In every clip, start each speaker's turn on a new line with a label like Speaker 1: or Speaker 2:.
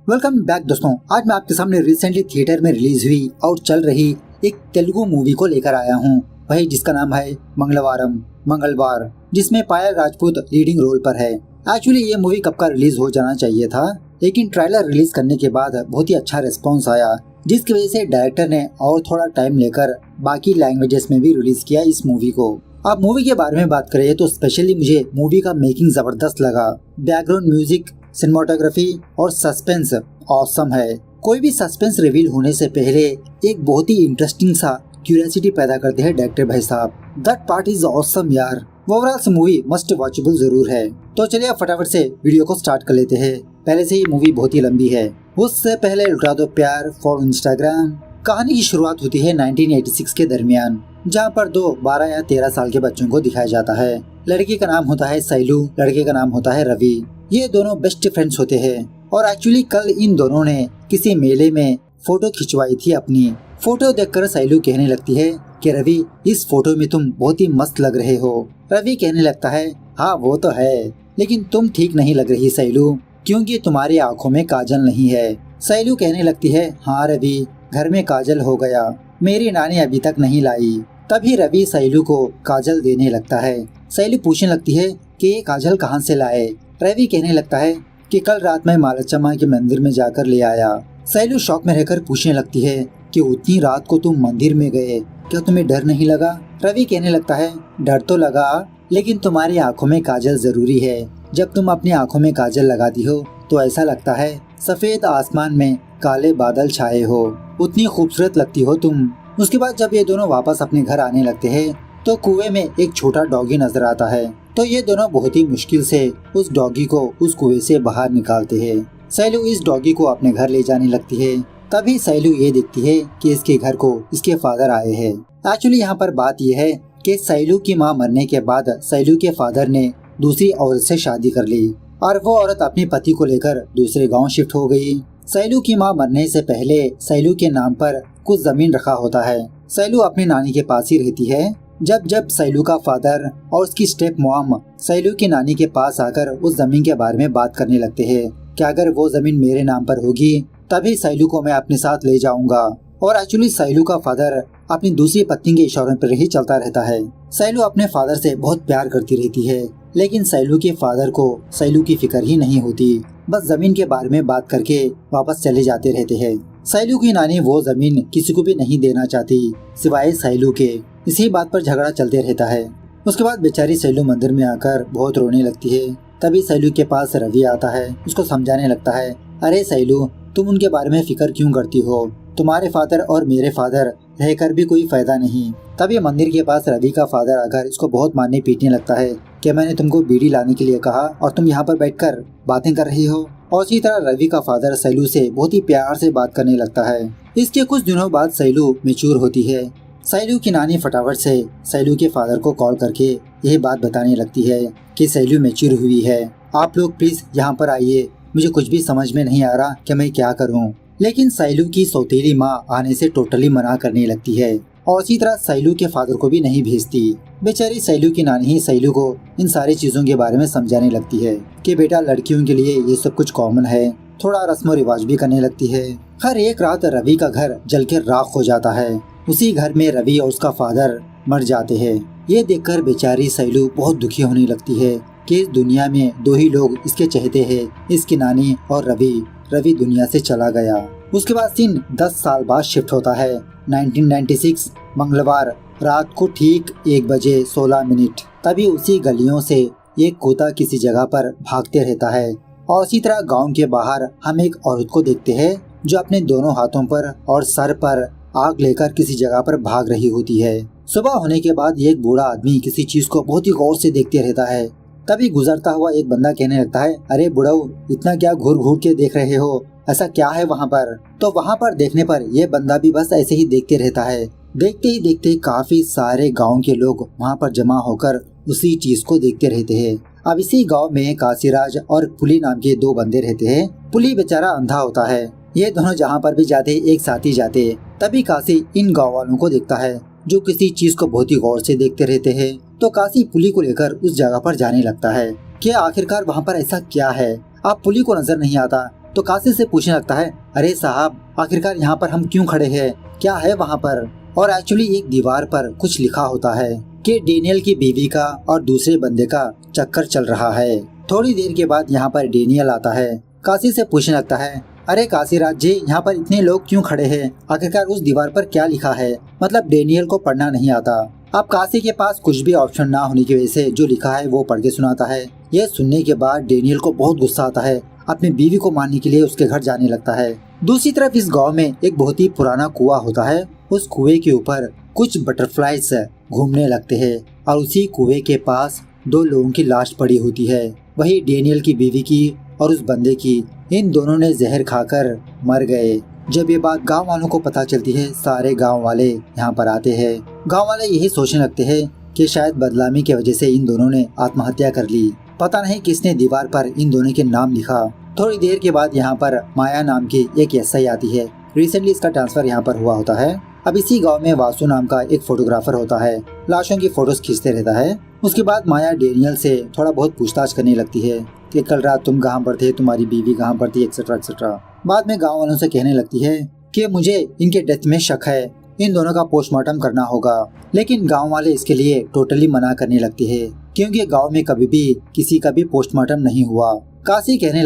Speaker 1: Welcome back दोस्तों। आज मैं आपके सामने रिसेंटली थिएटर में रिलीज हुई और चल रही एक तेलुगु मूवी को लेकर आया हूँ, वही जिसका नाम है मंगलवार, जिसमें पायल राजपूत लीडिंग रोल पर है। एक्चुअली ये मूवी कब का रिलीज हो जाना चाहिए था, लेकिन ट्रेलर रिलीज करने के बाद बहुत ही अच्छा रिस्पॉन्स आया, जिसकी वजह से डायरेक्टर ने और थोड़ा टाइम लेकर बाकी लैंग्वेजेस में भी रिलीज किया इस मूवी को। अब मूवी के बारे में बात करें तो स्पेशली मुझे मूवी का मेकिंग जबरदस्त लगा। बैकग्राउंड म्यूजिक, सिनेमाटोग्राफी और सस्पेंस ऑसम है। कोई भी सस्पेंस रिवील होने से पहले एक बहुत ही इंटरेस्टिंग सा क्यूरियोसिटी पैदा करते हैं डायरेक्टर भाई साहब। दैट पार्ट इज ऑसम यार। ओवरऑल मूवी मस्ट वॉचेबल जरूर है। तो चलिए आप फटाफट से वीडियो को स्टार्ट कर लेते हैं। पहले से ही मूवी बहुत ही लंबी है। उससे पहले लुटा दो प्यार फॉर इंस्टाग्राम। कहानी की शुरुआत होती है 1986 के दरमियान, जहाँ पर दो 12 या 13 साल के बच्चों को दिखाया जाता है। लड़की का नाम होता है सैलू, लड़के का नाम होता है रवि। ये दोनों बेस्ट फ्रेंड्स होते हैं और एक्चुअली कल इन दोनों ने किसी मेले में फोटो खिंचवाई थी अपनी। फोटो देखकर सैलू कहने लगती है कि रवि, इस फोटो में तुम बहुत ही मस्त लग रहे हो। रवि कहने लगता है, हाँ वो तो है, लेकिन तुम ठीक नहीं लग रही सैलू, क्योंकि तुम्हारी आंखों में काजल नहीं है। सैलू कहने लगती है, हाँ रवि, घर में काजल हो गया, मेरी नानी अभी तक नहीं लाई। तभी रवि सैलू को काजल देने लगता है। सैलू पूछने लगती है कि ये काजल कहाँ से लाए। रवि कहने लगता है कि कल रात में मालचम्मा के मंदिर में जाकर ले आया। सैलू शौक में रहकर पूछने लगती है कि उतनी रात को तुम मंदिर में गए, क्या तुम्हें डर नहीं लगा। रवि कहने लगता है, डर तो लगा, लेकिन तुम्हारी आंखों में काजल जरूरी है। जब तुम अपनी आंखों में काजल लगाती हो तो ऐसा लगता है सफेद आसमान में काले बादल छाए हो, उतनी खूबसूरत लगती हो तुम। उसके बाद जब ये दोनों वापस अपने घर आने लगते हैं तो कुएं में एक छोटा डॉगी नजर आता है। तो ये दोनों बहुत ही मुश्किल से उस डॉगी को उस कुएं से बाहर निकालते हैं। सैलू इस डॉगी को अपने घर ले जाने लगती है। तभी सैलू ये देखती है कि इसके घर को इसके फादर आए हैं। एक्चुअली यहाँ पर बात यह है कि सैलू की माँ मरने के बाद सैलू के फादर ने दूसरी औरत से शादी कर ली और वो औरत अपने पति को लेकर दूसरे गाँव शिफ्ट हो गई। सैलू की माँ मरने से पहले सैलू के नाम पर कुछ जमीन रखा होता है। सैलू अपनी नानी के पास ही रहती है। जब सैलू का फादर और उसकी स्टेप मॉम सैलू की नानी के पास आकर उस जमीन के बारे में बात करने लगते हैं कि अगर वो जमीन मेरे नाम पर होगी तभी सैलू को मैं अपने साथ ले जाऊंगा। और एक्चुअली सैलू का फादर अपनी दूसरी पत्नी के इशारों पर ही चलता रहता है। सैलू अपने फादर से बहुत प्यार करती रहती है, लेकिन सैलू के फादर को सैलू की फिक्र ही नहीं होती। बस जमीन के बारे में बात करके वापस चले जाते रहते हैं। सैलू की नानी वो जमीन किसी को भी नहीं देना चाहती सिवाय सैलू के। इसी बात पर झगड़ा चलते रहता है। उसके बाद बेचारी सैलू मंदिर में आकर बहुत रोने लगती है। तभी सैलू के पास रवि आता है, उसको समझाने लगता है, अरे सैलू, तुम उनके बारे में फिक्र क्यों करती हो, तुम्हारे फादर और मेरे फादर रहकर भी कोई फायदा नहीं। तभी मंदिर के पास रवि का फादर आकर इसको बहुत मारने पीटने लगता है कि मैंने तुमको बीड़ी लाने के लिए कहा और तुम यहाँ पर बैठकर बातें कर रही हो। और इसी तरह रवि का फादर सैलू से बहुत ही प्यार से बात करने लगता है। इसके कुछ दिनों बाद सैलू मैच्योर होती है। सैलू की नानी फटाफट से सैलू के फादर को कॉल करके यही बात बताने लगती है कि सैलू मैच्योर हुई है, आप लोग प्लीज यहाँ पर आइए, मुझे कुछ भी समझ में नहीं आ रहा कि मैं क्या करूँ। लेकिन सैलू की सौतेली माँ आने से टोटली मना करने लगती है और इसी तरह सैलू के फादर को भी नहीं भेजती। बेचारी सैलू की नानी ही सैलू को इन सारी चीजों के बारे में समझाने लगती है कि बेटा, लड़कियों के लिए ये सब कुछ कॉमन है। थोड़ा रस्म रिवाज भी करने लगती है। हर एक रात रवि का घर जल के राख हो जाता है। उसी घर में रवि और उसका फादर मर जाते हैं। ये देखकर बेचारी सैलू बहुत दुखी होने लगती है कि इस दुनिया में दो ही लोग इसके चहेते हैं, इसकी नानी और रवि। रवि दुनिया से चला गया। उसके बाद सीन 10 साल बाद शिफ्ट होता है 1996 मंगलवार रात को ठीक 1 बजे 16 मिनट। तभी उसी गलियों से एक कुत्ता किसी जगह पर भागते रहता है और इसी तरह गांव के बाहर हम एक औरत को देखते हैं जो अपने दोनों हाथों पर और सर पर आग लेकर किसी जगह पर भाग रही होती है। सुबह होने के बाद एक बूढ़ा आदमी किसी चीज को बहुत ही गौर से देखते रहता है। तभी गुजरता हुआ एक बंदा कहने लगता है, अरे बुढ़ऊ, इतना क्या घूर घूर के देख रहे हो, ऐसा क्या है वहाँ पर। तो वहाँ पर देखने पर यह बंदा भी बस ऐसे ही देखते रहता है। देखते ही देखते काफी सारे गाँव के लोग वहाँ पर जमा होकर उसी चीज को देखते रहते हैं। अब इसी गाँव में काशीराज और पुली नाम के 2 बंदे रहते हैं। पुली बेचारा अंधा होता है। ये दोनों जहाँ पर भी जाते एक साथ ही जाते। तभी काशी इन गाँव वालों को देखता है जो किसी चीज को बहुत ही गौर से देखते रहते हैं। तो काशी पुली को लेकर उस जगह पर जाने लगता है कि आखिरकार वहाँ पर ऐसा क्या है। अब पुली को नजर नहीं आता तो काशी से पूछने लगता है, अरे साहब आखिरकार यहाँ पर हम क्यों खड़े हैं, क्या है वहाँ पर। और एक्चुअली एक दीवार पर कुछ लिखा होता है कि डेनियल की बीवी का और दूसरे बंदे का चक्कर चल रहा है। थोड़ी देर के बाद यहाँ पर डेनियल आता है, काशी से पूछने लगता है, अरे काशीराज जी यहाँ पर इतने लोग क्यों खड़े हैं, आखिरकार उस दीवार पर क्या लिखा है। मतलब डेनियल को पढ़ना नहीं आता। अब काशी के पास कुछ भी ऑप्शन ना होने की वजह से जो लिखा है वो पढ़ के सुनाता है। यह सुनने के बाद डेनियल को बहुत गुस्सा आता है, अपनी बीवी को मारने के लिए उसके घर जाने लगता है। दूसरी तरफ इस गांव में एक बहुत ही पुराना कुआं होता है। उस कुएं के ऊपर कुछ बटरफ्लाइज घूमने लगते हैं और उसी कुएं के पास 2 लोगों की लाश पड़ी होती है, वही डेनियल की बीवी की और उस बंदे की। इन दोनों ने जहर खाकर मर गए। जब ये बात गांव वालों को पता चलती है, सारे गांव वाले यहाँ पर आते हैं। गांव वाले यही सोचने लगते हैं कि शायद बदनामी की वजह से इन दोनों ने आत्महत्या कर ली। पता नहीं किसने दीवार पर इन दोनों के नाम लिखा। थोड़ी देर के बाद यहाँ पर माया नाम की एक एसआई आती है। रिसेंटली इसका ट्रांसफर यहाँ पर हुआ होता है। अब इसी गांव में वासु नाम का एक फोटोग्राफर होता है, लाशों की फोटोज खींचते रहता है। उसके बाद माया डेनियल से थोड़ा बहुत पूछताछ करने लगती है कि कल रात तुम कहाँ पर थे, तुम्हारी बीवी कहाँ पर थी, एक्सेट्रा एक्सेट्रा। बाद में गांव वालों से कहने लगती है कि मुझे इनके डेथ में शक है, इन दोनों का पोस्टमार्टम करना होगा। लेकिन गांव वाले इसके लिए टोटली मना करने लगती है, क्योंकि गांव में कभी भी किसी का भी पोस्टमार्टम नहीं हुआ। काशी कहने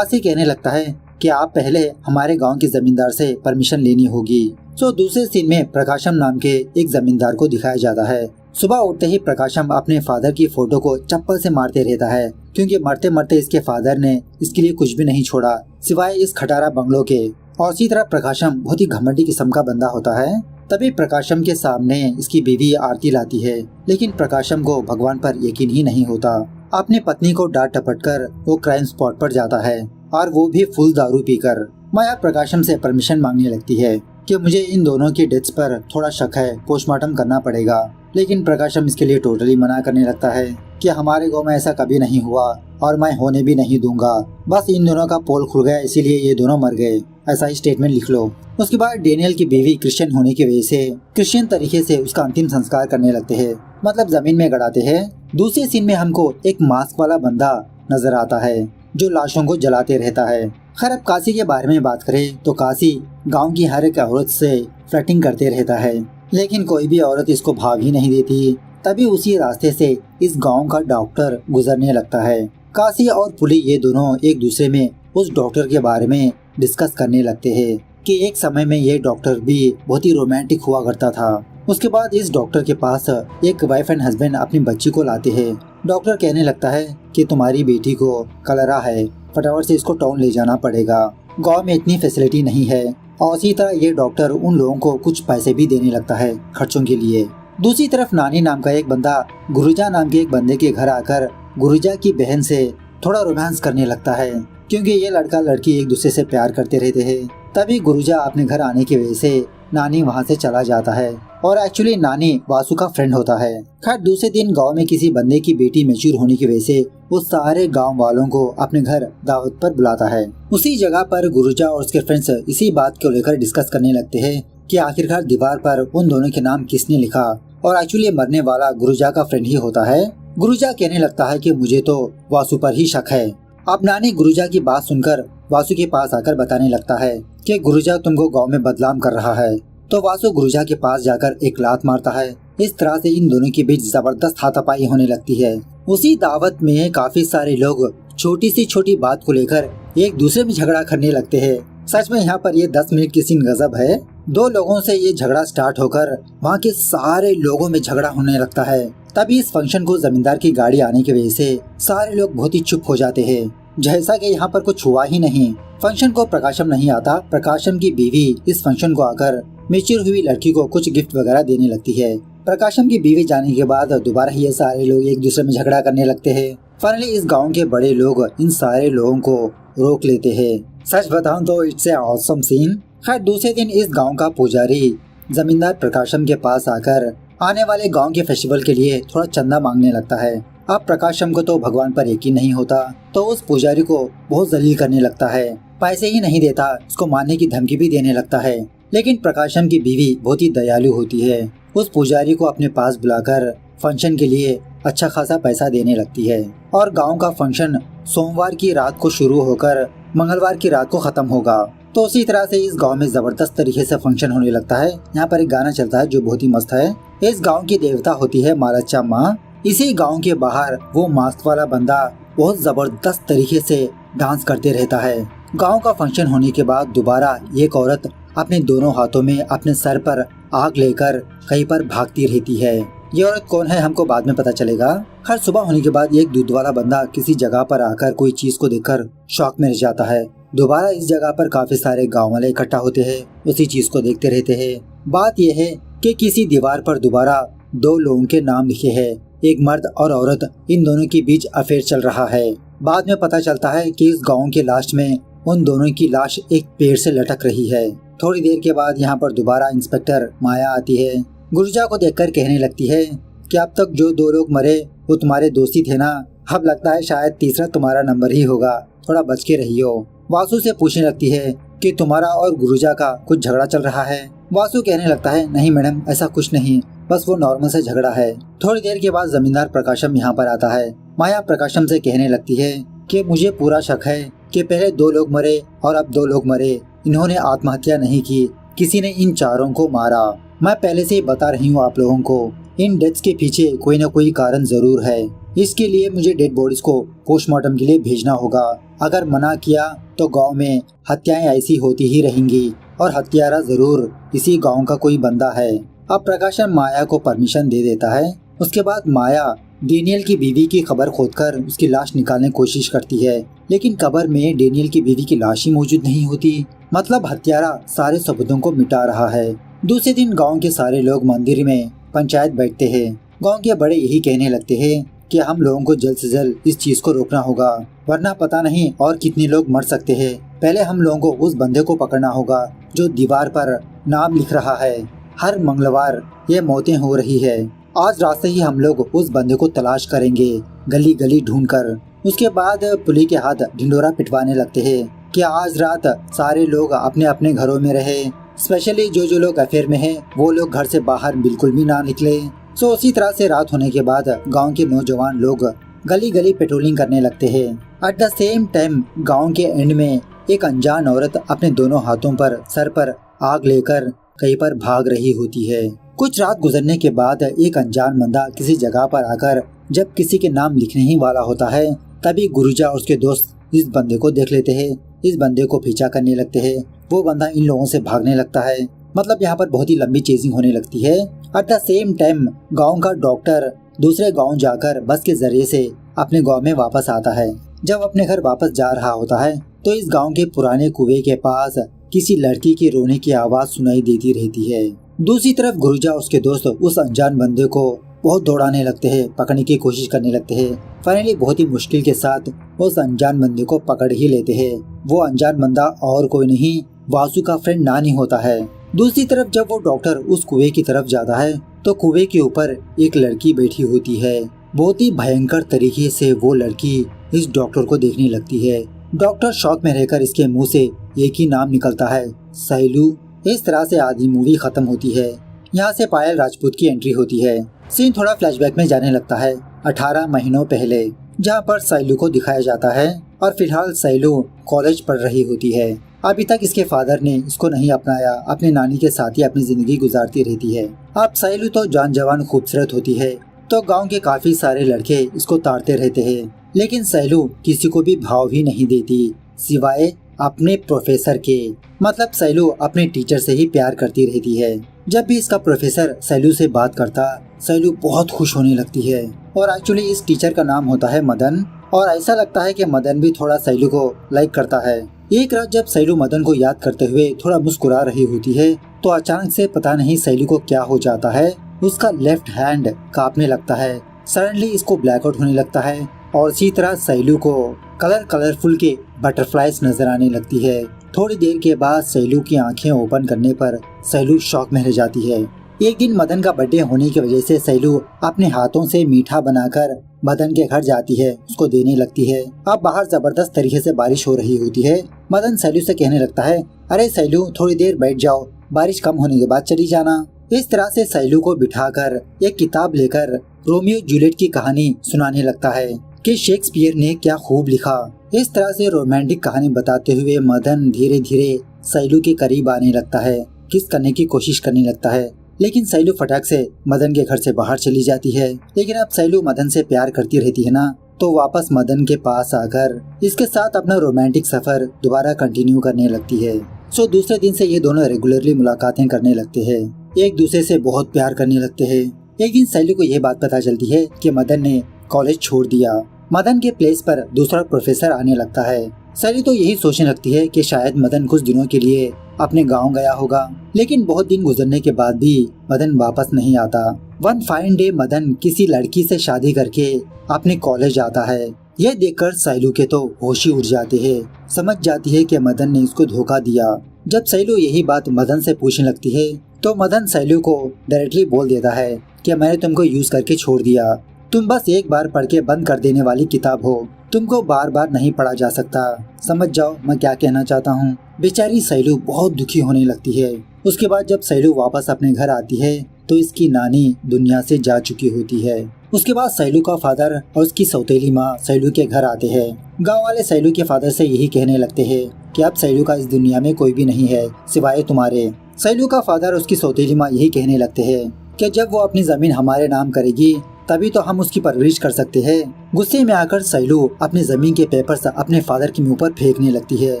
Speaker 1: लगता है कि आप पहले हमारे गांव के जमींदार से परमिशन लेनी होगी। तो दूसरे सीन में प्रकाशम नाम के एक जमींदार को दिखाया जाता है। सुबह उठते ही प्रकाशम अपने फादर की फोटो को चप्पल से मारते रहता है, क्योंकि मरते मरते इसके फादर ने इसके लिए कुछ भी नहीं छोड़ा सिवाय इस खटारा बंगलों के। और इसी तरह प्रकाशम बहुत ही घमंडी किस्म का बंदा होता है। तभी प्रकाशम के सामने इसकी बीवी आरती लाती है, लेकिन प्रकाशम को भगवान पर यकीन ही नहीं होता। अपनी पत्नी को डांट टपट कर वो क्राइम स्पॉट पर जाता है, और वो भी फुल दारू पीकर। माया प्रकाशम से परमिशन मांगने लगती है कि मुझे इन दोनों की डेथ्स पर थोड़ा शक है, पोस्टमार्टम करना पड़ेगा। लेकिन प्रकाशम इसके लिए टोटली मना करने लगता है कि हमारे गांव में ऐसा कभी नहीं हुआ और मैं होने भी नहीं दूंगा। बस इन दोनों का पोल खुल गया, इसीलिए ये दोनों मर गए, ऐसा ही स्टेटमेंट लिख लो। उसके बाद डेनियल की बीवी क्रिश्चियन होने की वजह से क्रिश्चियन तरीके से उसका अंतिम संस्कार करने लगते हैं, मतलब जमीन में गड़ाते हैं। दूसरे सीन में हमको एक मास्क वाला बंदा नजर आता है जो लाशों को जलाते रहता है। खैर अब काशी के बारे में बात करें तो काशी गांव की हर एक औरत से फ्लर्टिंग करते रहता है, लेकिन कोई भी औरत इसको भाव ही नहीं देती। तभी उसी रास्ते से इस गांव का डॉक्टर गुजरने लगता है। काशी और पुली ये दोनों एक दूसरे में उस डॉक्टर के बारे में डिस्कस करने लगते हैं कि एक समय में ये डॉक्टर भी बहुत ही रोमांटिक हुआ करता था। उसके बाद इस डॉक्टर के पास एक वाइफ एंड हस्बैंड अपनी बच्ची को लाते हैं। डॉक्टर कहने लगता है कि तुम्हारी बेटी को कलरा है, फटाफट से इसको टाउन ले जाना पड़ेगा, गांव में इतनी फैसिलिटी नहीं है। और इसी तरह ये डॉक्टर उन लोगों को कुछ पैसे भी देने लगता है खर्चों के लिए। दूसरी तरफ नानी नाम का एक बंदा गुरुजा नाम के एक बंदे के घर आकर गुरुजा की बहन से थोड़ा रोमांस करने लगता है, क्योंकि ये लड़का लड़की एक दूसरे से प्यार करते रहते हैं। तभी गुरुजा अपने घर आने की वजह से नानी वहाँ से चला जाता है, और एक्चुअली नानी वासु का फ्रेंड होता है। खैर दूसरे दिन गांव में किसी बंदे की बेटी मैच्योर होने की वजह से वो सारे गांव वालों को अपने घर दावत पर बुलाता है। उसी जगह पर गुरुजा और उसके फ्रेंड्स इसी बात को लेकर डिस्कस करने लगते हैं कि आखिरकार दीवार पर उन दोनों के नाम किसने लिखा, और एक्चुअली मरने वाला गुरुजा का फ्रेंड ही होता है। गुरुजा कहने लगता है कि मुझे तो वासु पर ही शक है। अब नानी गुरुजा की बात सुनकर वासु के पास आकर बताने लगता है कि गुरुजा तुमको गांव में बदनाम कर रहा है। तो वासु गुरुजा के पास जाकर एक लात मारता है। इस तरह से इन दोनों के बीच जबरदस्त हाथापाई होने लगती है। उसी दावत में काफी सारे लोग छोटी सी छोटी बात को लेकर एक दूसरे में झगड़ा करने लगते हैं। सच में यहाँ पर ये 10 मिनट की सीन गजब है। 2 लोगों से ये झगड़ा स्टार्ट होकर वहाँ के सारे लोगों में झगड़ा होने लगता है। तभी इस फंक्शन को जमींदार की गाड़ी आने की वजह से सारे लोग बहुत ही चुप हो जाते हैं, जैसा कि यहाँ पर कुछ हुआ ही नहीं। फंक्शन को प्रकाशम नहीं आता। प्रकाशम की बीवी इस फंक्शन को आकर मैच्योर हुई लड़की को कुछ गिफ्ट वगैरह देने लगती है। प्रकाशम की बीवी जाने के बाद दोबारा ये सारे लोग एक दूसरे में झगड़ा करने लगते हैं। फाइनली इस गांव के बड़े लोग इन सारे लोगों को रोक लेते हैं। सच बताऊं तो इट्स ए ऑसम सीन। खैर दूसरे दिन इस गांव का पुजारी जमींदार प्रकाशम के पास आकर आने वाले गांव के फेस्टिवल के लिए थोड़ा चंदा मांगने लगता है। अब प्रकाशम को तो भगवान पर यकीन नहीं होता, तो उस पुजारी को बहुत जलील करने लगता है। पैसे ही नहीं देता, उसको मारने की धमकी भी देने लगता है। लेकिन प्रकाशम की बीवी बहुत ही दयालु होती है। उस पुजारी को अपने पास बुलाकर फंक्शन के लिए अच्छा खासा पैसा देने लगती है। और गांव का फंक्शन सोमवार की रात को शुरू होकर मंगलवार की रात को खत्म होगा। तो उसी तरह से इस गांव में जबरदस्त तरीके से फंक्शन होने लगता है। यहाँ पर एक गाना चलता है जो बहुत ही मस्त है। इस गांव की देवता होती है मालच्चा माँ। इसी गांव के बाहर वो मास्क वाला बंदा बहुत जबरदस्त तरीके से डांस करते रहता है। गांव का फंक्शन होने के बाद दोबारा एक औरत अपने दोनों हाथों में अपने सर पर आग लेकर कहीं पर भागती रहती है। ये औरत कौन है हमको बाद में पता चलेगा। हर सुबह होने के बाद एक दूध वाला बंदा किसी जगह पर आकर कोई चीज को देखकर शॉक में रह जाता है। दोबारा इस जगह पर काफी सारे गाँव वाले इकट्ठा होते हैं, उसी चीज को देखते रहते हैं। बात यह है कि किसी दीवार पर दोबारा दो लोगों के नाम लिखे हैं, एक मर्द और औरत। इन दोनों के बीच अफेयर चल रहा है। बाद में पता चलता है कि इस गांव के लास्ट में उन दोनों की लाश एक पेड़ से लटक रही है। थोड़ी देर के बाद यहाँ पर दोबारा इंस्पेक्टर माया आती है। गुरुजा को देखकर कहने लगती है कि अब तक जो दो लोग मरे वो तुम्हारे दोस्ती थे ना, अब लगता है शायद तीसरा तुम्हारा नंबर ही होगा, थोड़ा बच के रहियो। वासु से पूछने लगती है कि तुम्हारा और गुरुजा का कुछ झगड़ा चल रहा है। वासु कहने लगता है नहीं मैडम, ऐसा कुछ नहीं, बस वो नॉर्मल से झगड़ा है। थोड़ी देर के बाद जमींदार प्रकाशम यहाँ पर आता है। माया प्रकाशम से कहने लगती है कि मुझे पूरा शक है कि पहले दो लोग मरे और अब दो लोग मरे। इन्होंने आत्महत्या नहीं की, किसी ने इन चारों को मारा। मैं पहले से ही बता रही हूँ आप लोगों को, इन डेथ्स के पीछे कोई न कोई कारण जरूर है। इसके लिए मुझे डेड बॉडीज को पोस्टमार्टम के लिए भेजना होगा। अगर मना किया तो गांव में हत्याएं ऐसी होती ही रहेंगी और हत्यारा जरूर इसी गांव का कोई बंदा है। अब प्रकाशम माया को परमिशन दे देता है। उसके बाद माया डेनियल की बीवी की खबर खोदकर उसकी लाश निकालने की कोशिश करती है, लेकिन कब्र में डेनियल की बीवी की लाश ही मौजूद नहीं होती। मतलब हत्यारा सारे सबूतों को मिटा रहा है। दूसरे दिन गांव के सारे लोग मंदिर में पंचायत बैठते हैं। गांव के बड़े यही कहने लगते हैं कि हम लोगों को जल्द से जल्द इस चीज को रोकना होगा, वरना पता नहीं और कितने लोग मर सकते हैं। पहले हम लोगों को उस बंदे को पकड़ना होगा जो दीवार पर नाम लिख रहा है। हर मंगलवार ये मौतें हो रही है। आज रात से ही हम लोग उस बंदे को तलाश करेंगे, गली गली ढूंढकर। उसके बाद पुलिस के हाथ ढिंडोरा पिटवाने लगते हैं कि आज रात सारे लोग अपने अपने घरों में रहे, स्पेशली जो लोग अफेयर में हैं वो लोग घर से बाहर बिल्कुल भी ना निकले। सो उसी तरह से रात होने के बाद गांव के नौजवान लोग गली गली पेट्रोलिंग करने लगते हैं। एट द सेम टाइम गांव के एंड में एक अनजान औरत अपने दोनों हाथों पर सर पर आग लेकर कहीं पर भाग रही होती है। कुछ रात गुजरने के बाद एक अनजान बंदा किसी जगह पर आकर जब किसी के नाम लिखने ही वाला होता है, तभी गुरुजा और उसके दोस्त इस बंदे को देख लेते हैं। इस बंदे को पीछा करने लगते हैं। वो बंदा इन लोगों से भागने लगता है। मतलब यहाँ पर बहुत ही लंबी चेजिंग होने लगती है। एट द सेम टाइम गांव का डॉक्टर दूसरे गांव जाकर बस के जरिए से अपने गांव में वापस आता है। जब अपने घर वापस जा रहा होता है तो इस गांव के पुराने कुएं के पास किसी लड़की की रोने की आवाज सुनाई देती रहती है। दूसरी तरफ गुरुजा और उसके दोस्त उस अनजान बंदे को बहुत दौड़ाने लगते हैं, पकड़ने की कोशिश करने लगते हैं। फाइनली बहुत ही मुश्किल के साथ उस अनजान बंदे को पकड़ ही लेते हैं। वो अनजान बंदा और कोई नहीं, वासु का फ्रेंड नानी होता है। दूसरी तरफ जब वो डॉक्टर उस कुएं की तरफ जाता है तो कुएं के ऊपर एक लड़की बैठी होती है। बहुत ही भयंकर तरीके से वो लड़की इस डॉक्टर को देखने लगती है। डॉक्टर शॉक में रहकर इसके मुंह से एक ही नाम निकलता है, सैलू। इस तरह से आधी मूवी खत्म होती है। यहाँ से पायल राजपूत की एंट्री होती है। सीन थोड़ा फ्लैशबैक में जाने लगता है 18 महीनों पहले, जहाँ पर सैलू को दिखाया जाता है और फिलहाल सैलू कॉलेज पढ़ रही होती है। अभी तक इसके फादर ने इसको नहीं अपनाया, अपने नानी के साथ ही अपनी जिंदगी गुजारती रहती है। अब सैलू तो जान जवान खूबसूरत होती है तो गांव के काफी सारे लड़के इसको ताड़ते रहते हैं, लेकिन सैलू किसी को भी भाव ही नहीं देती सिवाय अपने प्रोफेसर के। मतलब सैलू अपने टीचर से ही प्यार करती रहती है। जब भी इसका प्रोफेसर सैलू से बात करता, सैलू बहुत खुश होने लगती है। और एक्चुअली इस टीचर का नाम होता है मदन, और ऐसा लगता है कि मदन भी थोड़ा सैलू को लाइक करता है। एक रात जब सैलू मदन को याद करते हुए थोड़ा मुस्कुरा रही होती है तो अचानक से पता नहीं सैलू को क्या हो जाता है, उसका लेफ्ट हैंड कांपने लगता है। सडनली इसको ब्लैकआउट होने लगता है और इसी तरह सैलू को कलरफुल के बटरफ्लाइज नजर आने लगती है। थोड़ी देर के बाद सैलू की आंखें ओपन करने पर सैलू शॉक में रह जाती है। एक दिन मदन का बर्थडे होने की वजह से सैलू अपने हाथों से मीठा बनाकर मदन के घर जाती है, उसको देने लगती है। अब बाहर जबरदस्त तरीके से बारिश हो रही होती है। मदन सैलू से कहने लगता है, अरे सैलू थोड़ी देर बैठ जाओ, बारिश कम होने के बाद चली जाना। इस तरह से सैलू को बिठाकर एक किताब लेकर रोमियो जूलियट की कहानी सुनाने लगता है कि शेक्सपियर ने क्या खूब लिखा। इस तरह से रोमांटिक कहानी बताते हुए मदन धीरे धीरे सैलू के करीब आने लगता है, किस करने की कोशिश करने लगता है। लेकिन सैलू फटाक से मदन के घर से बाहर चली जाती है। लेकिन अब सैलू मदन से प्यार करती रहती है ना, तो वापस मदन के पास आकर इसके साथ अपना रोमांटिक सफर दोबारा कंटिन्यू करने लगती है। सो दूसरे दिन से ये दोनों रेगुलरली मुलाकातें करने लगते हैं, एक दूसरे से बहुत प्यार करने लगते हैं। एक दिन सैलू को यह बात पता चलती है कि मदन ने कॉलेज छोड़ दिया। मदन के प्लेस पर दूसरा प्रोफेसर आने लगता है। सैलू तो यही सोचने लगती है कि शायद मदन कुछ दिनों के लिए अपने गांव गया होगा। लेकिन बहुत दिन गुजरने के बाद भी मदन वापस नहीं आता। वन फाइन डे मदन किसी लड़की से शादी करके अपने कॉलेज आता है। यह देखकर सैलू के तो होश ही उड़ जाते हैं। समझ जाती है कि मदन ने इसको धोखा दिया। जब सैलू यही बात मदन से पूछने लगती है तो मदन सैलू को डायरेक्टली बोल देता है कि मैंने तुमको यूज करके छोड़ दिया। तुम बस एक बार पढ़ के बंद कर देने वाली किताब हो, तुमको बार बार नहीं पढ़ा जा सकता। समझ जाओ मैं क्या कहना चाहता हूँ। बेचारी सैलू बहुत दुखी होने लगती है। उसके बाद जब सैलू वापस अपने घर आती है तो इसकी नानी दुनिया से जा चुकी होती है। उसके बाद सैलू का फादर और उसकी सौतेली माँ सैलू के घर आते हैं। गांव वाले सैलू के फादर से यही कहने लगते हैं कि अब सैलू का इस दुनिया में कोई भी नहीं है सिवाय तुम्हारे। सैलू का फादर और उसकी सौतेली माँ यही कहने लगते हैं कि जब वो अपनी जमीन हमारे नाम करेगी तभी तो हम उसकी परवरिश कर सकते हैं। गुस्से में आकर सैलू अपनी जमीन के पेपर्स अपने फादर के मुंह पर फेंकने लगती है।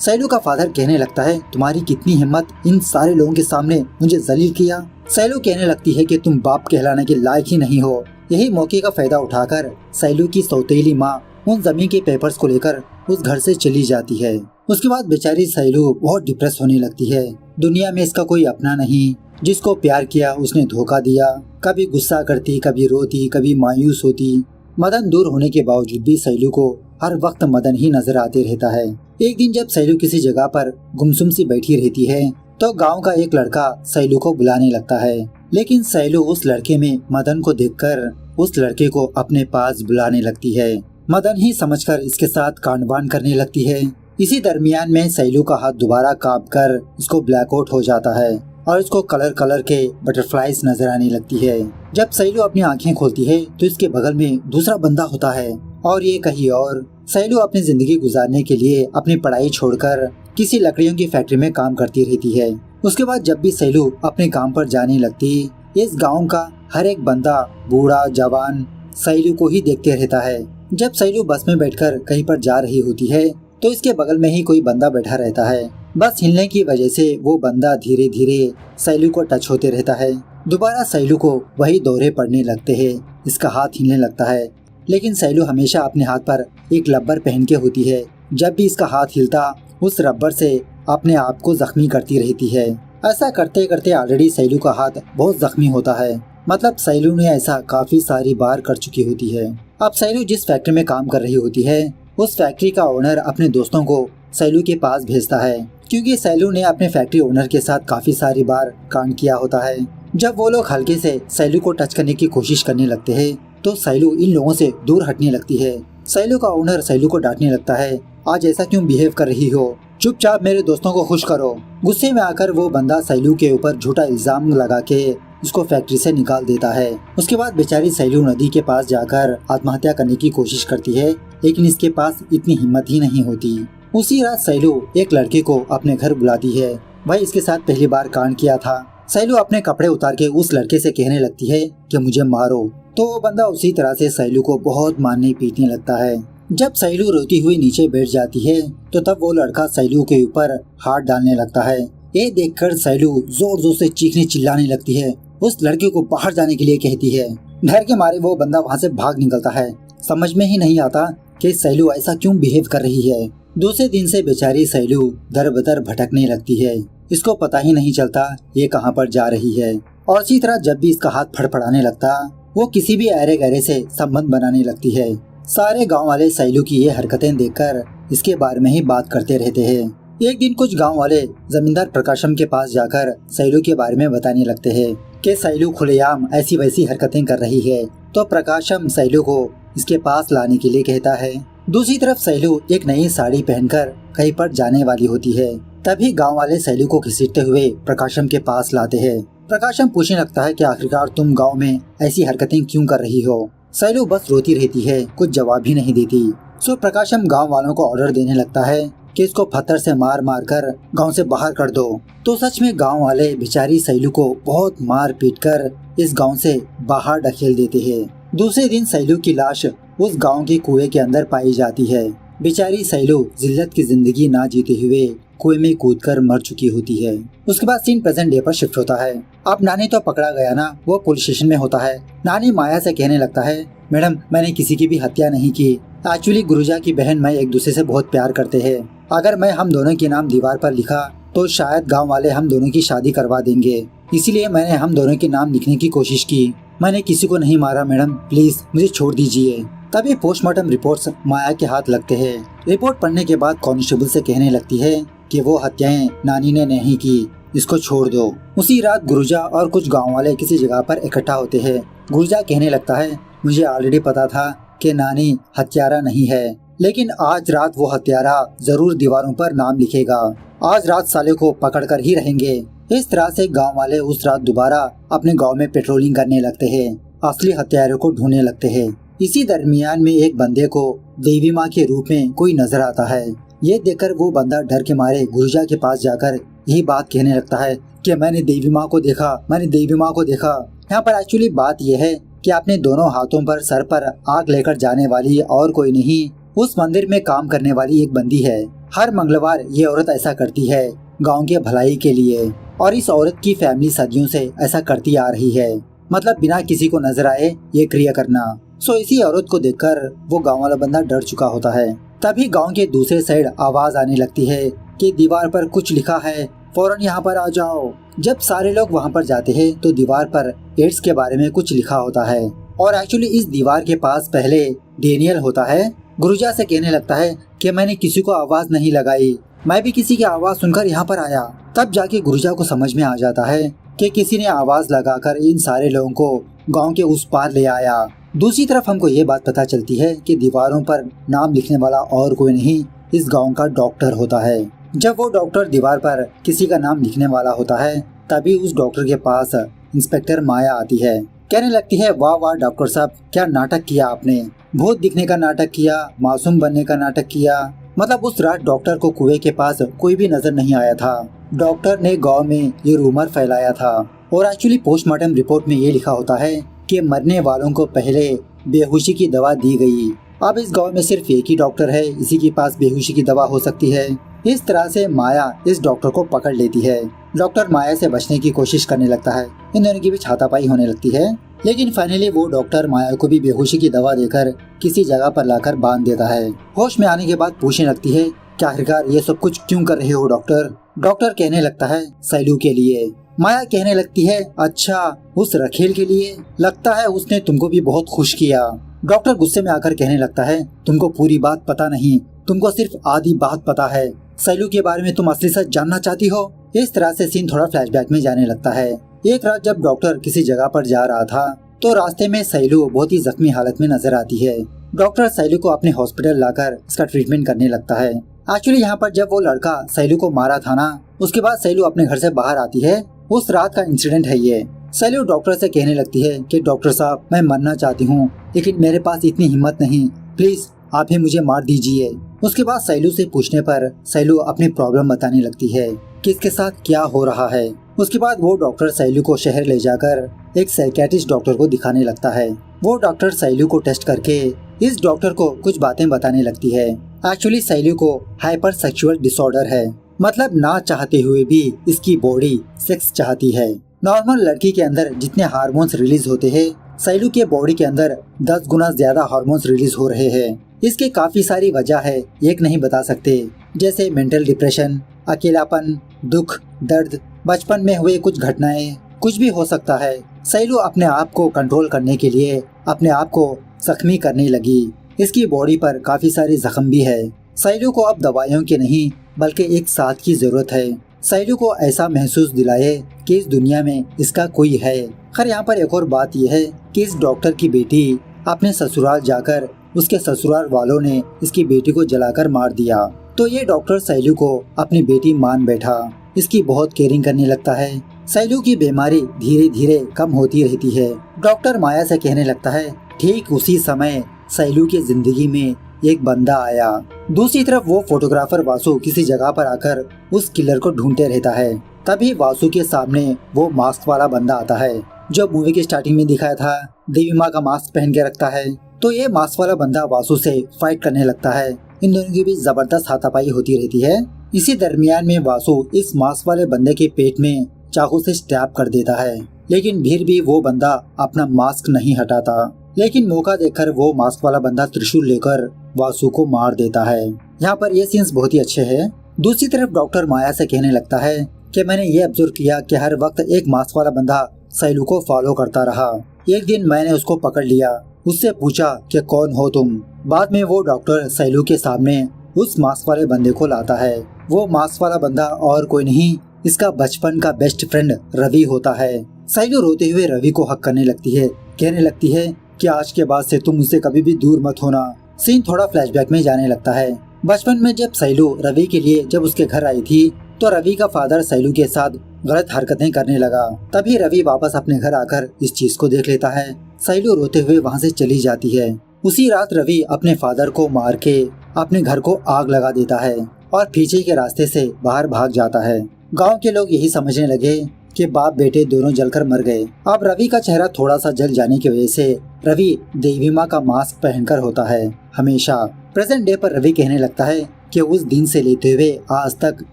Speaker 1: सैलू का फादर कहने लगता है तुम्हारी कितनी हिम्मत, इन सारे लोगों के सामने मुझे जलील किया। सैलू कहने लगती है कि तुम बाप कहलाने के लायक ही नहीं हो। यही मौके का फायदा उठाकर सैलू की सौतेली माँ उन जमीन के पेपर्स को लेकर उस घर से चली जाती है। उसके बाद बेचारी सैलू बहुत डिप्रेस होने लगती है। दुनिया में इसका कोई अपना नहीं, जिसको प्यार किया उसने धोखा दिया। कभी गुस्सा करती, कभी रोती, कभी मायूस होती। मदन दूर होने के बावजूद भी सैलू को हर वक्त मदन ही नजर आते रहता है। एक दिन जब सैलू किसी जगह पर गुमसुम सी बैठी रहती है तो गांव का एक लड़का सैलू को बुलाने लगता है। लेकिन सैलू उस लड़के में मदन को देखकर उस लड़के को अपने पास बुलाने लगती है। मदन ही समझकर इसके साथ कांडवान करने लगती है। इसी दरमियान में सैलू का हाथ दोबारा कांपकर इसको ब्लैकआउट हो जाता है और इसको कलर कलर के बटरफ्लाईज नजर आने लगती है। जब सैलू अपनी आंखें खोलती है तो इसके बगल में दूसरा बंदा होता है और ये कहीं और। सैलू अपनी जिंदगी गुजारने के लिए अपनी पढ़ाई छोड़कर किसी लकड़ियों की फैक्ट्री में काम करती रहती है। उसके बाद जब भी सैलू अपने काम पर जाने लगती, इस गांव का हर एक बंदा, बूढ़ा जवान, सैलू को ही देखते रहता है। जब सैलू बस में बैठकर कहीं पर जा रही होती है तो इसके बगल में ही कोई बंदा बैठा रहता है। बस हिलने की वजह से वो बंदा धीरे धीरे सैलू को टच होते रहता है। दोबारा सैलू को वही दौरे पड़ने लगते हैं। इसका हाथ हिलने लगता है। लेकिन सैलू हमेशा अपने हाथ पर एक रबर पहन के होती है। जब भी इसका हाथ हिलता उस रबर से अपने आप को जख्मी करती रहती है। ऐसा करते करते ऑलरेडी सैलू का हाथ बहुत जख्मी होता है। मतलब सैलू ने ऐसा काफी सारी बार कर चुकी होती है। अब सैलू जिस फैक्ट्री में काम कर रही होती है उस फैक्ट्री का ओनर अपने दोस्तों को सैलू के पास भेजता है, क्योंकि सैलू ने अपने फैक्ट्री ओनर के साथ काफी सारी बार कांड किया होता है। जब वो लोग हल्के से सैलू को टच करने की कोशिश करने लगते हैं तो सैलू इन लोगों से दूर हटने लगती है। सैलू का ओनर सैलू को डांटने लगता है, आज ऐसा क्यों बिहेव कर रही हो, चुपचाप मेरे दोस्तों को खुश करो। गुस्से में आकर वो बंदा सैलू के ऊपर झूठा इल्जाम लगा के उसको फैक्ट्री से निकाल देता है। उसके बाद बेचारी सैलू नदी के पास जाकर आत्महत्या करने की कोशिश करती है, लेकिन इसके पास इतनी हिम्मत ही नहीं होती। उसी रात सैलू एक लड़के को अपने घर बुलाती है। वही इसके साथ पहली बार कांड किया था। सैलू अपने कपड़े उतार के उस लड़के से कहने लगती है कि मुझे मारो, तो वो बंदा उसी तरह से सैलू को बहुत मारने पीटने लगता है। जब सैलू रोती हुई नीचे बैठ जाती है तो तब वो लड़का सैलू के ऊपर हाथ डालने लगता है। ये देखकर सैलू जोर जोर से चीखने चिल्लाने लगती है। उस लड़के को बाहर जाने के लिए कहती है। डर के मारे वो बंदा वहाँ से भाग निकलता है। समझ में ही नहीं आता कि सैलू ऐसा क्यों बिहेव कर रही है। दूसरे दिन से बेचारी सैलू दर बदर भटकने लगती है। इसको पता ही नहीं चलता ये कहाँ पर जा रही है। और इसी तरह जब भी इसका हाथ फड़फड़ाने लगता वो किसी भी अरे गहरे से संबंध बनाने लगती है। सारे गांव वाले सैलू की ये हरकतें देखकर इसके बारे में ही बात करते रहते हैं। एक दिन कुछ गांव वाले जमींदार प्रकाशम के पास जाकर सैलू के बारे में बताने लगते हैं कि सैलू खुलेआम ऐसी वैसी हरकतें कर रही है। तो प्रकाशम सैलू को इसके पास लाने के लिए कहता है। दूसरी तरफ सैलू एक नई साड़ी पहनकर कहीं पर जाने वाली होती है। तभी गांव वाले सैलू को घसीटते हुए प्रकाशम के पास लाते हैं। प्रकाशम पूछने लगता है कि आखिरकार तुम गांव में ऐसी हरकतें क्यों कर रही हो। सैलू बस रोती रहती है, कुछ जवाब भी नहीं देती। सो प्रकाशम गांव वालों को ऑर्डर देने लगता है कि इसको पत्थर से मार मार कर गांव से बाहर कर दो। तो सच में गांव वाले बेचारी सैलू को बहुत मार पीट कर इस गांव से बाहर ढकेल देते हैं। दूसरे दिन सैलू की लाश उस गांव के कुएं के अंदर पाई जाती है। बेचारी सैलू जिल्लत की जिंदगी ना जीते हुए कुएं में कूदकर मर चुकी होती है। उसके बाद सीन प्रेजेंट डे पर शिफ्ट होता है। अब नानी तो पकड़ा गया ना, वो पुलिस स्टेशन में होता है। नानी माया से कहने लगता है, मैडम मैंने किसी की भी हत्या नहीं की। एक्चुअली गुरुजा की बहन मैं एक दूसरे से बहुत प्यार करते हैं। अगर मैं हम दोनों के नाम दीवार पर लिखा तो शायद गाँव वाले हम दोनों की शादी करवा देंगे, इसीलिए मैंने हम दोनों के नाम लिखने की कोशिश की। मैंने किसी को नहीं मारा मैडम, प्लीज मुझे छोड़ दीजिए। तभी पोस्टमार्टम रिपोर्ट्स माया के हाथ लगते हैं। रिपोर्ट पढ़ने के बाद कांस्टेबल से कहने लगती है कि वो हत्याएं नानी ने नहीं की, इसको छोड़ दो। उसी रात गुरुजा और कुछ गांव वाले किसी जगह पर इकट्ठा होते हैं। गुरुजा कहने लगता है, मुझे ऑलरेडी पता था कि नानी हत्यारा नहीं है, लेकिन आज रात वो हत्यारा जरूर दीवारों पर नाम लिखेगा। आज रात साले को पकड़ कर ही रहेंगे। इस तरह से गांव वाले उस रात दोबारा अपने गांव में पेट्रोलिंग करने लगते हैं, असली हत्यारों को ढूंढने लगते हैं। इसी दरमियान में एक बंदे को देवी माँ के रूप में कोई नजर आता है। ये देखकर वो बंदा डर के मारे गुरुजा के पास जाकर यही बात कहने लगता है कि मैंने देवी माँ को देखा, मैंने देवी माँ को देखा। यहाँ पर एक्चुअली बात यह है कि अपने दोनों हाथों पर सर पर आग लेकर जाने वाली और कोई नहीं, उस मंदिर में काम करने वाली एक बंदी है। हर मंगलवार ये औरत ऐसा करती है गांव के भलाई के लिए, और इस औरत की फैमिली सदियों से ऐसा करती आ रही है, मतलब बिना किसी को नजर आए ये क्रिया करना। सो इसी औरत को देखकर वो गांव वाला बंदा डर चुका होता है। तभी गांव के दूसरे साइड आवाज आने लगती है कि दीवार पर कुछ लिखा है, फौरन यहाँ पर आ जाओ। जब सारे लोग वहाँ पर जाते हैं तो दीवार पर एड्स के बारे में कुछ लिखा होता है, और एक्चुअली इस दीवार के पास पहले डेनियल होता है। गुरुजा से कहने लगता है कि मैंने किसी को आवाज नहीं लगाई, मैं भी किसी की आवाज सुनकर यहाँ पर आया। तब जाके गुरुजा को समझ में आ जाता है कि किसी ने आवाज लगाकर इन सारे लोगों को गांव के उस पार ले आया। दूसरी तरफ हमको ये बात पता चलती है कि दीवारों पर नाम लिखने वाला और कोई नहीं, इस गांव का डॉक्टर होता है। जब वो डॉक्टर दीवार पर किसी का नाम लिखने वाला होता है, तभी उस डॉक्टर के पास इंस्पेक्टर माया आती है। कहने लगती है, वाह वाह डॉक्टर साहब, क्या नाटक किया आपने, भूत दिखने का नाटक किया, मासूम बनने का नाटक किया। मतलब उस रात डॉक्टर को कुएं के पास कोई भी नजर नहीं आया था। डॉक्टर ने गांव में ये रूमर फैलाया था, और एक्चुअली पोस्टमार्टम रिपोर्ट में ये लिखा होता है कि मरने वालों को पहले बेहोशी की दवा दी गई। अब इस गांव में सिर्फ एक ही डॉक्टर है, इसी के पास बेहोशी की दवा हो सकती है। इस तरह से माया इस डॉक्टर को पकड़ लेती है। डॉक्टर माया से बचने की कोशिश करने लगता है, इन दोनों की भी हाथापाई होने लगती है। लेकिन फाइनली वो डॉक्टर माया को भी बेहोशी की दवा देकर किसी जगह पर लाकर बांध देता है। होश में आने के बाद पूछने लगती है, क्या आखिरकार ये सब कुछ क्यों कर रहे हो डॉक्टर? डॉक्टर कहने लगता है, सैलू के लिए। माया कहने लगती है, अच्छा उस रखेल के लिए, लगता है उसने तुमको भी बहुत खुश किया। डॉक्टर गुस्से में आकर कहने लगता है, तुमको पूरी बात पता नहीं, तुमको सिर्फ आधी बात पता है। सैलू के बारे में तुम असली सच जानना चाहती हो। इस तरह से सीन थोड़ा फ्लैशबैक में जाने लगता है। एक रात जब डॉक्टर किसी जगह पर जा रहा था तो रास्ते में सैलू बहुत ही जख्मी हालत में नजर आती है। डॉक्टर सैलू को अपने हॉस्पिटल लाकर इसका ट्रीटमेंट करने लगता है। एक्चुअली यहाँ पर जब वो लड़का सैलू को मारा था ना, उसके बाद सैलू अपने घर से बाहर आती है। उस रात का इंसिडेंट है ये। सैलू डॉक्टर से कहने लगती है कि डॉक्टर साहब, मैं मरना चाहती हूँ, लेकिन मेरे पास इतनी हिम्मत नहीं, प्लीज आप ही मुझे मार दीजिए। उसके बाद सैलू से पूछने पर सैलू अपनी प्रॉब्लम बताने लगती है कि इसके साथ क्या हो रहा है। उसके बाद वो डॉक्टर सैलू को शहर ले जाकर एक साइकियाट्रिस्ट डॉक्टर को दिखाने लगता है। वो डॉक्टर सैलू को टेस्ट करके इस डॉक्टर को कुछ बातें बताने लगती है। एक्चुअली सैलू को हाइपर सेक्सुअल डिसऑर्डर है, मतलब ना चाहते हुए भी इसकी बॉडी सेक्स चाहती है। नॉर्मल लड़की के अंदर जितने हार्मोन्स रिलीज होते हैं, सैलू के बॉडी के अंदर 10 गुना ज्यादा हार्मोन्स रिलीज हो रहे हैं। इसके काफी सारी वजह है, एक नहीं बता सकते, जैसे मेंटल डिप्रेशन, अकेलापन, दुख, दर्द, बचपन में हुए कुछ घटनाएं, कुछ भी हो सकता है। सैलू अपने आप को कंट्रोल करने के लिए अपने आप को जख्मी करने लगी। इसकी बॉडी पर काफी सारे जख्म भी है। सैलू को अब दवाइयों की नहीं बल्कि एक साथ की जरूरत है। सैलू को ऐसा महसूस दिलाए कि इस दुनिया में इसका कोई है। खैर यहाँ पर एक और बात यह है कि इस डॉक्टर की बेटी अपने ससुराल जाकर उसके ससुराल वालों ने इसकी बेटी को जलाकर मार दिया। तो ये डॉक्टर सैलू को अपनी बेटी मान बैठा, इसकी बहुत केयरिंग करने लगता है। सैलू की बीमारी धीरे धीरे कम होती रहती है। डॉक्टर माया से कहने लगता है, ठीक उसी समय सैलू की जिंदगी में एक बंदा आया। दूसरी तरफ वो फोटोग्राफर वासु किसी जगह पर आकर उस किलर को ढूंढते रहता है। तभी वासु के सामने वो मास्क वाला बंदा आता है जो मूवी के स्टार्टिंग में दिखाया था, देवी माँ का मास्क पहन के रखता है। तो ये मास्क वाला बंदा वासु से फाइट करने लगता है। इन दोनों की भी जबरदस्त हाथापाई होती रहती है। इसी दरमियान में वासु इस मास्क वाले बंदे के पेट में चाकू से स्टैब कर देता है, लेकिन फिर भी वो बंदा अपना मास्क नहीं हटाता। लेकिन मौका देखकर वो मास्क वाला बंदा त्रिशूल लेकर वासु को मार देता है। यहाँ पर ये सीन्स बहुत ही अच्छे हैं। दूसरी तरफ डॉक्टर माया से कहने लगता है कि मैंने ये ऑब्जर्व किया कि हर वक्त एक मास्क वाला बंदा सैलू को फॉलो करता रहा। एक दिन मैंने उसको पकड़ लिया, उससे पूछा कि कौन हो तुम। बाद में वो डॉक्टर सैलू के सामने उस मास्क वाले बंदे को लाता है। वो मास्क वाला बंदा और कोई नहीं, इसका बचपन का बेस्ट फ्रेंड रवि होता है। सैलू रोते हुए रवि को हक करने लगती है, कहने लगती है कि आज के बाद से तुम मुझसे कभी भी दूर मत होना। सीन थोड़ा फ्लैशबैक में जाने लगता है। बचपन में जब सैलू रवि के लिए जब उसके घर आई थी तो रवि का फादर सैलू के साथ गलत हरकतें करने लगा। तभी रवि वापस अपने घर आकर इस चीज को देख लेता है। सैलू रोते हुए वहाँ से चली जाती है। उसी रात रवि अपने फादर को मार के अपने घर को आग लगा देता है और पीछे के रास्ते से बाहर भाग जाता है। गांव के लोग यही समझने लगे कि बाप बेटे दोनों जलकर मर गए। अब रवि का चेहरा थोड़ा सा जल जाने की वजह से रवि देवी माँ का मास्क पहनकर होता है हमेशा। प्रेजेंट डे पर रवि कहने लगता है कि उस दिन से लेते हुए आज तक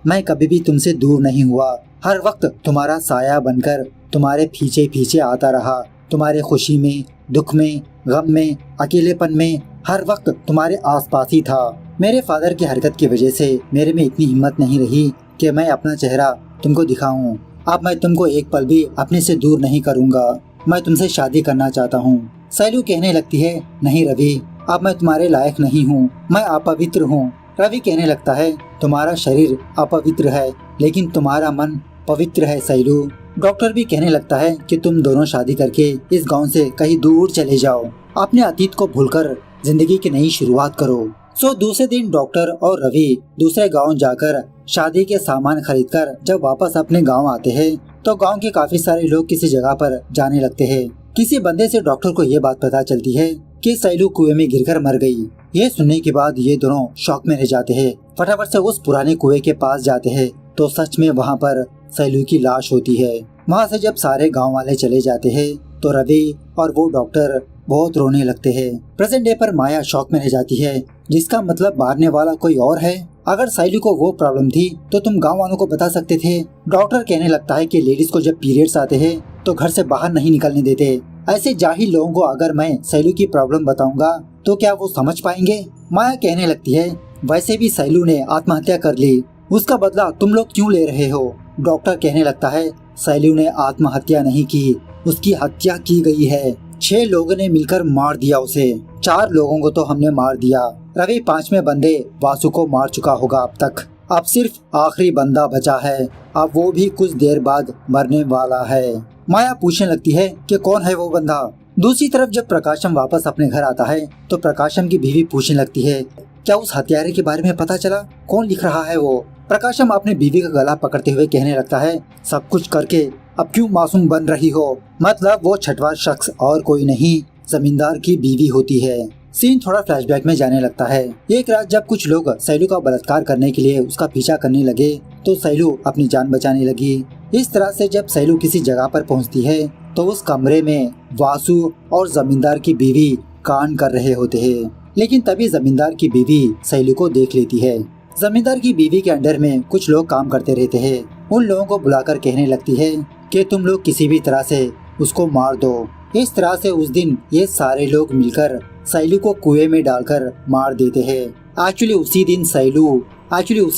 Speaker 1: मैं कभी भी तुमसे दूर नहीं हुआ। हर वक्त तुम्हारा साया बनकर तुम्हारे पीछे पीछे आता रहा। तुम्हारे खुशी में, दुख में, गम में, अकेलेपन में हर वक्त तुम्हारे आसपास ही था। मेरे फादर की हरकत की वजह से मेरे में इतनी हिम्मत नहीं रही कि मैं अपना चेहरा तुमको दिखाऊं। अब मैं तुमको एक पल भी अपने से दूर नहीं करूंगा। मैं तुमसे शादी करना चाहता हूँ। सैलू कहने लगती है, नहीं रवि, अब मैं तुम्हारे लायक नहीं हूँ, मैं अपवित्र हूँ। रवि कहने लगता है, तुम्हारा शरीर अपवित्र है लेकिन तुम्हारा मन पवित्र है सैलू। डॉक्टर भी कहने लगता है कि तुम दोनों शादी करके इस गांव से कहीं दूर चले जाओ, अपने अतीत को भूलकर जिंदगी की नई शुरुआत करो। सो दूसरे दिन डॉक्टर और रवि दूसरे गांव जाकर शादी के सामान खरीदकर जब वापस अपने गांव आते हैं तो गांव के काफी सारे लोग किसी जगह पर जाने लगते हैं। किसी बंदे से डॉक्टर को ये बात पता चलती है कि सैलू कुएं में गिरकर मर गई। ये सुनने के बाद ये दोनों शॉक में रह जाते हैं। फटाफट से उस पुराने कुएं के पास जाते हैं तो सच में वहाँ पर सैलू की लाश होती है। वहाँ से जब सारे गाँव वाले चले जाते हैं तो रवि और वो डॉक्टर बहुत रोने लगते हैं। प्रेजेंट डे पर माया शॉक में रह जाती है, जिसका मतलब मारने वाला कोई और है। अगर सैलू को वो प्रॉब्लम थी तो तुम गांव वालों को बता सकते थे। डॉक्टर कहने लगता है कि लेडीज को जब पीरियड्स आते हैं तो घर से बाहर नहीं निकलने देते। ऐसे जाहिल लोगों को अगर मैं सैलू की प्रॉब्लम बताऊंगा तो क्या वो समझ पाएंगे। माया कहने लगती है, वैसे भी सैलू ने आत्महत्या कर ली, उसका बदला तुम लोग क्यों ले रहे हो। डॉक्टर कहने लगता है, सैलू ने आत्महत्या नहीं की, उसकी हत्या की गई है। 6 लोगों ने मिलकर मार दिया उसे। 4 लोगों को तो हमने मार दिया। रवि 5वें बंदे वासु को मार चुका होगा अब तक। अब सिर्फ आखिरी बंदा बचा है, अब वो भी कुछ देर बाद मरने वाला है। माया पूछने लगती है कि कौन है वो बंदा। दूसरी तरफ जब प्रकाशम वापस अपने घर आता है तो प्रकाशम की बीवी पूछने लगती है, क्या उस हत्यारे के बारे में पता चला, कौन लिख रहा है वो। प्रकाशम अपने बीवी का गला पकड़ते हुए कहने लगता है, सब कुछ करके अब क्यों मासूम बन रही हो। मतलब वो छठवां शख्स और कोई नहीं, जमींदार की बीवी होती है। सीन थोड़ा फ्लैशबैक में जाने लगता है। एक रात जब कुछ लोग सैलू का बलात्कार करने के लिए उसका पीछा करने लगे तो सैलू अपनी जान बचाने लगी। इस तरह से जब सैलू किसी जगह पर पहुंचती है तो उस कमरे में वासु और जमींदार की बीवी कान कर रहे होते हैं। लेकिन तभी जमींदार की बीवी सैलू को देख लेती है। जमींदार की बीवी के अंडर में कुछ लोग काम करते रहते हैं। उन लोगों को बुलाकर कहने लगती है कि तुम लोग किसी भी तरह से उसको मार दो। इस तरह से उस दिन ये सारे लोग मिलकर सैलू को कुएं में डालकर मार देते हैं। एक्चुअली उसी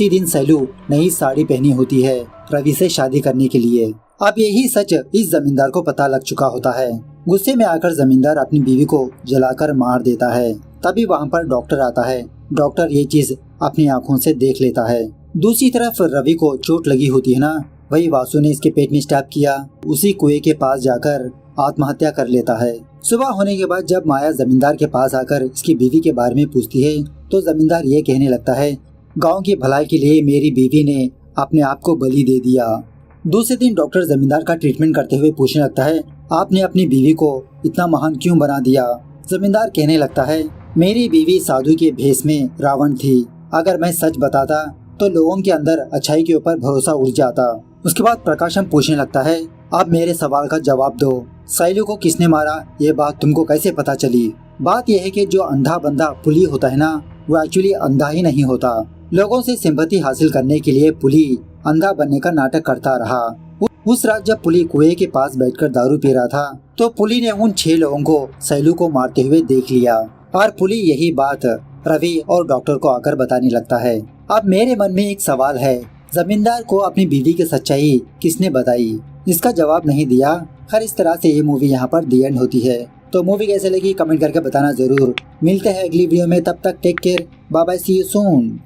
Speaker 1: दिन सैलू नई साड़ी पहनी होती है रवि से शादी करने के लिए। अब यही सच इस जमींदार को पता लग चुका होता है। गुस्से में आकर जमींदार अपनी बीवी को जलाकर मार देता है। तभी वहाँ पर डॉक्टर आता है। डॉक्टर ये चीज अपनी आँखों से देख लेता है। दूसरी तरफ रवि को चोट लगी होती है ना, वही वासु ने इसके पेट में स्टैब किया। उसी कुएं के पास जाकर आत्महत्या कर लेता है। सुबह होने के बाद जब माया जमींदार के पास आकर इसकी बीवी के बारे में पूछती है तो जमींदार ये कहने लगता है, गांव की भलाई के लिए मेरी बीवी ने अपने आप को बलि दे दिया। दूसरे दिन डॉक्टर जमींदार का ट्रीटमेंट करते हुए पूछने लगता है, आपने अपनी बीवी को इतना महान क्यों बना दिया। जमींदार कहने लगता है, मेरी बीवी साधु के भेष में रावण थी। अगर मैं सच बताता तो लोगों के अंदर अच्छाई के ऊपर भरोसा उड़ जाता। उसके बाद प्रकाशम पूछने लगता है, अब मेरे सवाल का जवाब दो, शैलू को किसने मारा, ये बात तुमको कैसे पता चली? बात यह है कि जो अंधा बंदा पुली होता है ना, वो एक्चुअली अंधा ही नहीं होता। लोगों से सिंपैथी हासिल करने के लिए पुली अंधा बनने का नाटक करता रहा। उस रात जब पुली कुएं के पास बैठकर दारू पी रहा था तो पुली ने उन 6 लोगों को शैलू को मारते हुए देख लिया और पुली यही बात रवि और डॉक्टर को आकर बताने लगता है। अब मेरे मन में एक सवाल है, जमींदार को अपनी बीवी की सच्चाई किसने बताई? इसका जवाब नहीं दिया। खैर इस तरह से ये मूवी यहाँ पर दी एंड होती है। तो मूवी कैसे लगी कमेंट करके बताना जरूर। मिलते हैं अगली वीडियो में, तब तक take care, bye bye, see you soon.